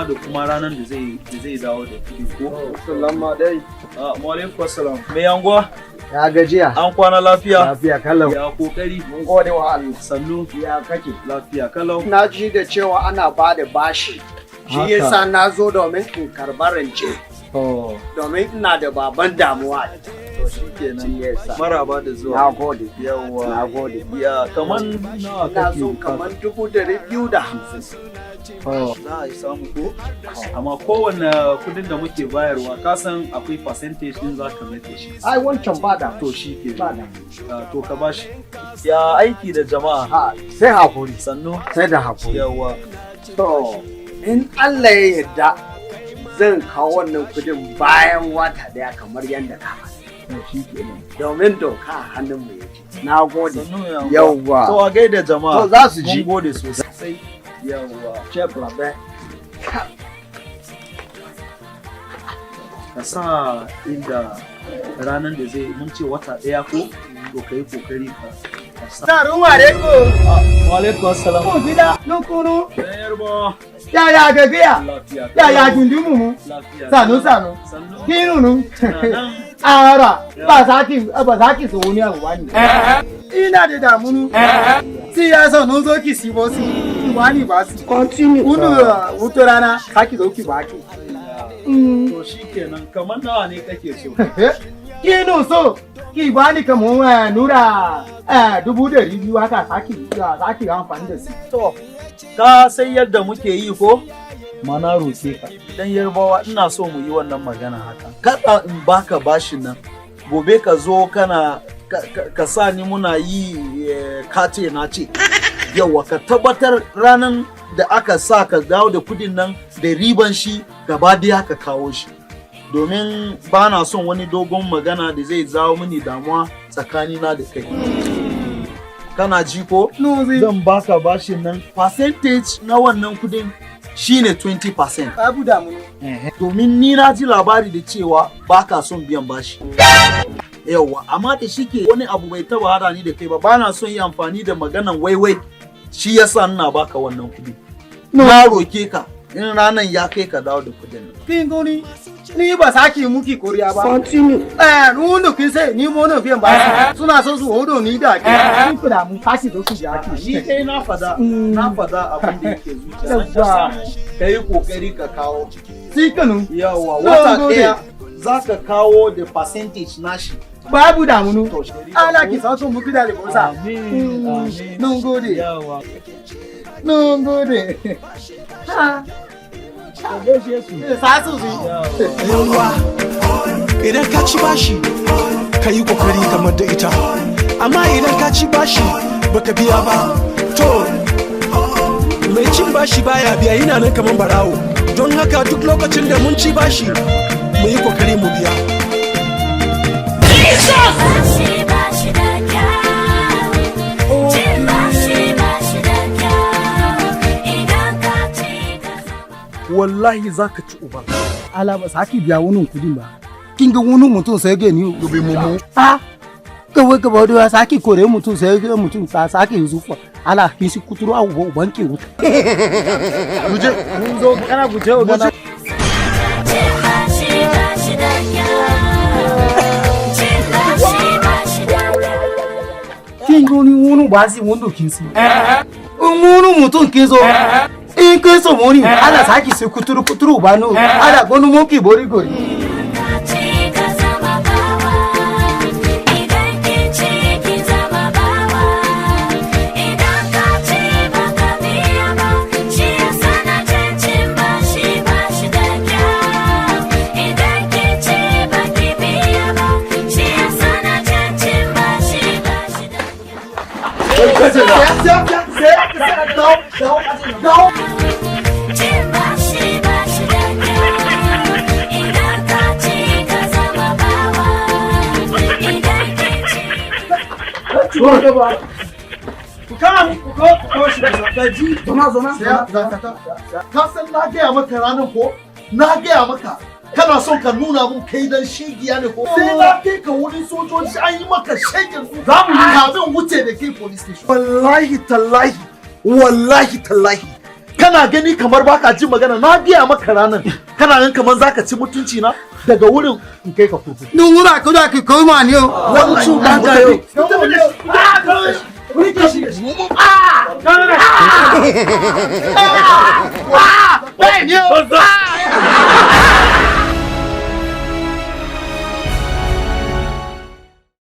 da kuma ranar da zai dawo da kuɗi ko. Sallama dai. Wa alaikum assalam. Me yanguwa? Ya gajiya. An kwana lafiya? Lafiya kalau. Ya kokari. Mun gode wa Allah. Sannu. Ya kake? Lafiya kalau. Na ji da cewa ana ba da bashi. Shi yasa na zo domin in karɓar rance. Domin ina da baban damuwa. To shi kenan. Maraba da zuwa. Na gode. Yawwa. Na gode. Ya kaman nawa Ina kake? so kaman 250. Za a yi samu ko? Amma kowane kudin da muke bayarwa ka san akwai percentage din za ka rage shi. Ai wancan ba da. To shi ke. Ba da. To ka bashi. Ya aiki da jama'a. Ha, sai hakuri. Sannu. Sai da hakuri. Yawwa. To, in Allah ya yarda zan kawo wannan kudin bayan wata daya kamar yadda ka faɗi. To shi kenan. Domin doka a hannun mu yake. Na gode. Sannu Yawwa. To a gaida jama'a. To za su ji. Mun gode sosai. Yawwa. Chef Rabe. Ka sa inda ranar da zai mun ce wata ɗaya ko to ka yi kokari ka sa. Assalamu alaikum. Wa alaikum assalam. Ko gida nukunu. Yarbo. Ya gajiya. Lafiya. Ya gindimu mu. Lafiya. Sanu. Sannu. Kinunu. Nan. Ara ba saki so wani abu bani. Ina da damunu. Si ya so nun zo ki sibo si. Wani ba si. Continue. Wuto rana kaki zo ki baki. To shikenan kamar nawa ne kake so? Kinu so ki bani kamar nura 200,000 haka saki amfani da su. To ka sai yadda muke yi ko? Mana roke ka. Dan Yarbawa ina so mu yi wannan magana haka. Kada in baka bashin nan. Gobe ka zo kana ka sa ni muna yi kace na ce. Yawa ka tabbatar ranan da aka sa ka dawo da kudin nan da riban shi gaba daya ka kawo shi. Domin ba na son wani dogon magana da zai zawo mini damuwa tsakanina da kai. Kana ji ko? Zan baka bashin nan percentage na wannan kudin shine 20%. Abu damu. Domin ni na ji labari da cewa baka son biyan bashi. Yawa, amma da shike wani abu bai taba hada ni da kai ba, bana son yi amfani da maganan waiwai. Shi yasa ina baka wannan kudi. Na roke ka in ranan ya kai ka dawo da kudin nan. Kin goni ni ba saki muki koriya ba. Continue. Nunu kin sai ni mo na biyan ba. Suna so su hodo ni da ke. Kin fada mun kashi da su ya ki. Ni kai na fada abin da yake zuciya. Kai kokari ka kawo. Sikanu. Yawa, wata ɗaya za ka kawo da percentage nashi. Babu damunu. Ala ki sa so muki da ribosa. Amin. Nun gode. Yawa. Nun gode. Ha. Yawa, idan ka ci bashi ka yi kokari kamar da ita, amma idan ka ci bashi baka biya ba to mai cin bashi baya biya yana nan kamar barawo. Don haka duk lokacin da mun ci bashi mu yi kokari mu biya. Wallahi za ka ci uba. Ala ba saki biya wani kudin ba. Kin ga wani mutum sai ga ni gobe mumu. Kawai gaba da saki kore mutum sai ga mutum ta saki zufa. Ala kin shi kuturu a banki wuta. Guje mun zo kana guje wa gana. Kin goni wani ba si wando kin si. Wani mutum kin zo. In kai so moni ala saki sai kuturu ba no ala gonu moki bori gori. Ka san na gaya maka ranar ko? Na gaya maka kana son ka nuna mun kai dan shegiya ne ko? Sai na kai ka wurin sojoji an yi maka shegin su. Za mu yi kamin wuce da kai police station. Wallahi tallahi kana gani kamar baka jin magana na biya maka ranan kana nan kamar zaka ci mutunci na daga wurin in kai ka kurkuku Nun wura ko da ki ko ma ne o. wallahi ba ga yau Ah!